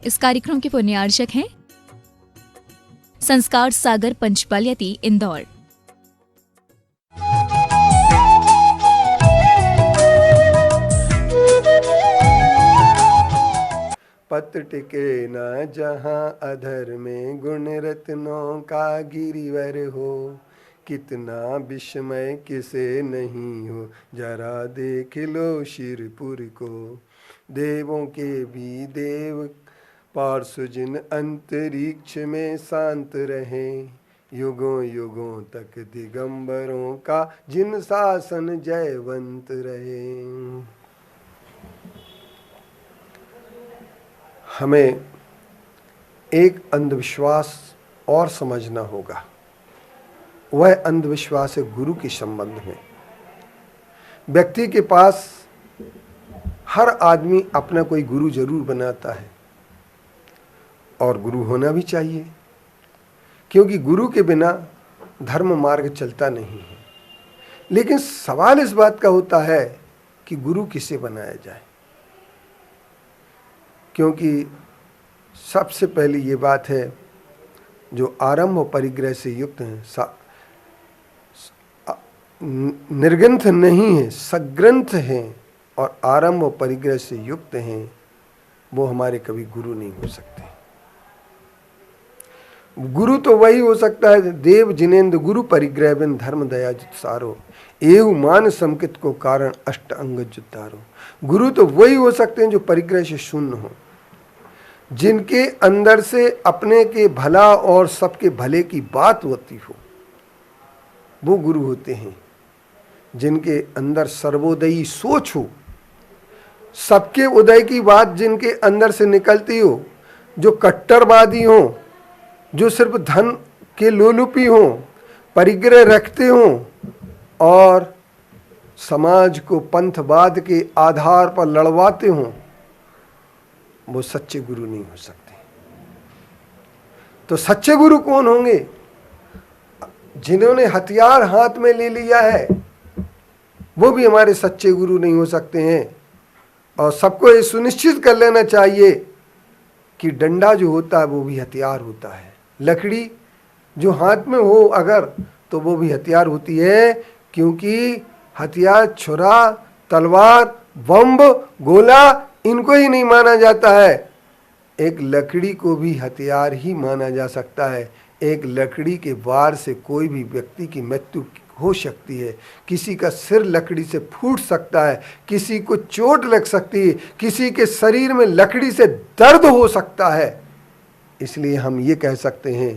इस कार्यक्रम के पुण्यार्चक हैं संस्कार सागर पंचपालियती इंदौर। पत्र टिके न जहाँ अधर में गुण रत्नों का गिरिवर हो, कितना विस्मय किसे नहीं हो, जरा देख लो शिरपुर को। देवों के भी देव पार्श्व जिन अंतरिक्ष में शांत रहे, युगों युगों तक दिगंबरों का जिन शासन जयवंत रहे। हमें एक अंधविश्वास और समझना होगा, वह अंधविश्वास है गुरु के संबंध में। व्यक्ति के पास हर आदमी अपना कोई गुरु जरूर बनाता है और गुरु होना भी चाहिए, क्योंकि गुरु के बिना धर्म मार्ग चलता नहीं है। लेकिन सवाल इस बात का होता है कि गुरु किसे बनाया जाए, क्योंकि सबसे पहली ये बात है जो आरंभ और परिग्रह से युक्त हैं, निर्ग्रंथ नहीं है, सग्रंथ हैं और आरंभ और परिग्रह से युक्त हैं, वो हमारे कभी गुरु नहीं हो सकते। गुरु तो वही हो सकता है देव जिनेन्द्र गुरु परिग्रह बिन धर्म दया जुत सारो, एवं मान संकित को कारण अष्ट अंग जुतारो। गुरु तो वही हो सकते हैं जो परिग्रह से शून्य हो, जिनके अंदर से अपने के भला और सबके भले की बात होती हो, वो गुरु होते हैं। जिनके अंदर सर्वोदयी सोच हो, सबके उदय की बात जिनके अंदर से निकलती हो, जो कट्टरवादी हो, जो सिर्फ धन के लोलुपी हो, परिग्रह रखते हो और समाज को पंथवाद के आधार पर लड़वाते हो, वो सच्चे गुरु नहीं हो सकते। तो सच्चे गुरु कौन होंगे? जिन्होंने हथियार हाथ में ले लिया है वो भी हमारे सच्चे गुरु नहीं हो सकते हैं। और सबको ये सुनिश्चित कर लेना चाहिए कि डंडा जो होता है वो भी हथियार होता है, लकड़ी जो हाथ में हो अगर, तो वो भी हथियार होती है, क्योंकि हथियार छुरा, तलवार, बम, गोला इनको ही नहीं माना जाता है। एक लकड़ी को भी हथियार ही माना जा सकता है। एक लकड़ी के वार से कोई भी व्यक्ति की मृत्यु हो सकती है, किसी का सिर लकड़ी से फूट सकता है, किसी को चोट लग सकती है, किसी के शरीर में लकड़ी से दर्द हो सकता है। इसलिए हम ये कह सकते हैं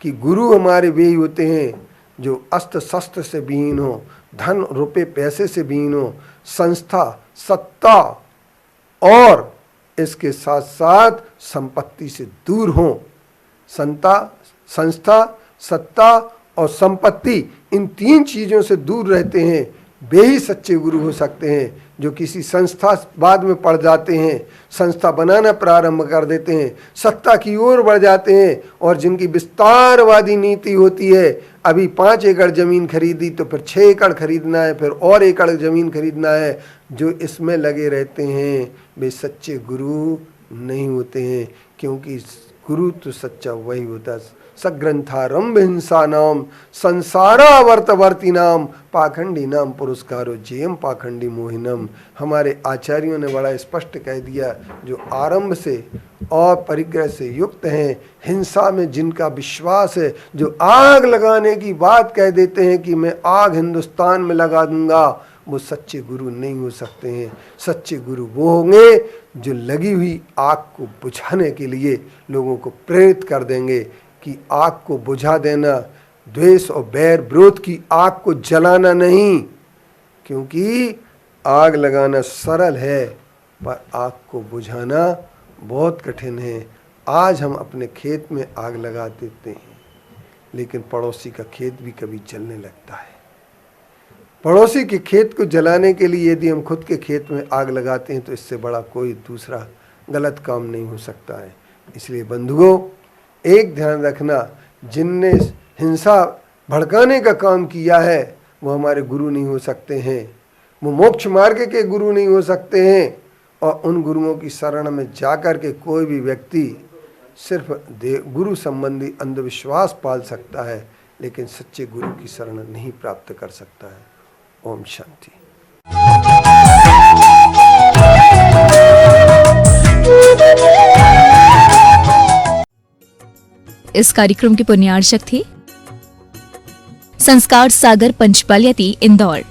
कि गुरु हमारे वे ही होते हैं जो अस्त्र शस्त्र से विहीन हो, धन रुपए पैसे से विहीन हो, संस्था सत्ता और इसके साथ साथ संपत्ति से दूर हो। संस्था सत्ता और संपत्ति, इन तीन चीज़ों से दूर रहते हैं, वे ही सच्चे गुरु हो सकते हैं। जो किसी संस्था बाद में पड़ जाते हैं, संस्था बनाना प्रारंभ कर देते हैं, सत्ता की ओर बढ़ जाते हैं और जिनकी विस्तारवादी नीति होती है, अभी 5 एकड़ ज़मीन खरीदी तो फिर 6 एकड़ खरीदना है, फिर और एकड़ ज़मीन खरीदना है, जो इसमें लगे रहते हैं वे सच्चे गुरु नहीं होते हैं। क्योंकि गुरु तो सच्चा वही होता है, सग्रंथारंभ हिंसा नाम संसारावर्तवर्ती नाम पाखंडी नाम पुरस्कारो जेम पाखंडी मोहिनम। हमारे आचार्यों ने बड़ा स्पष्ट कह दिया, जो आरंभ से और परिग्रह से युक्त हैं, हिंसा में जिनका विश्वास है, जो आग लगाने की बात कह देते हैं कि मैं आग हिंदुस्तान में लगा दूंगा, वो सच्चे गुरु नहीं हो सकते हैं। सच्चे गुरु वो होंगे जो लगी हुई आग को बुझाने के लिए लोगों को प्रेरित कर देंगे कि आग को बुझा देना, द्वेष और बैर विरोध की आग को जलाना नहीं, क्योंकि आग लगाना सरल है पर आग को बुझाना बहुत कठिन है। आज हम अपने खेत में आग लगा देते हैं, लेकिन पड़ोसी का खेत भी कभी जलने लगता है। पड़ोसी के खेत को जलाने के लिए यदि हम खुद के खेत में आग लगाते हैं तो इससे बड़ा कोई दूसरा गलत काम नहीं हो सकता है। इसलिए बंधुओं, एक ध्यान रखना, जिनने हिंसा भड़काने का काम किया है वो हमारे गुरु नहीं हो सकते हैं, वो मोक्ष मार्ग के गुरु नहीं हो सकते हैं और उन गुरुओं की शरण में जाकर के कोई भी व्यक्ति सिर्फ गुरु संबंधी अंधविश्वास पाल सकता है, लेकिन सच्चे गुरु की शरण नहीं प्राप्त कर सकता है। ओम शांति। इस कार्यक्रम के पुण्यार्चक थे संस्कार सागर पंचपालियाती, इंदौर।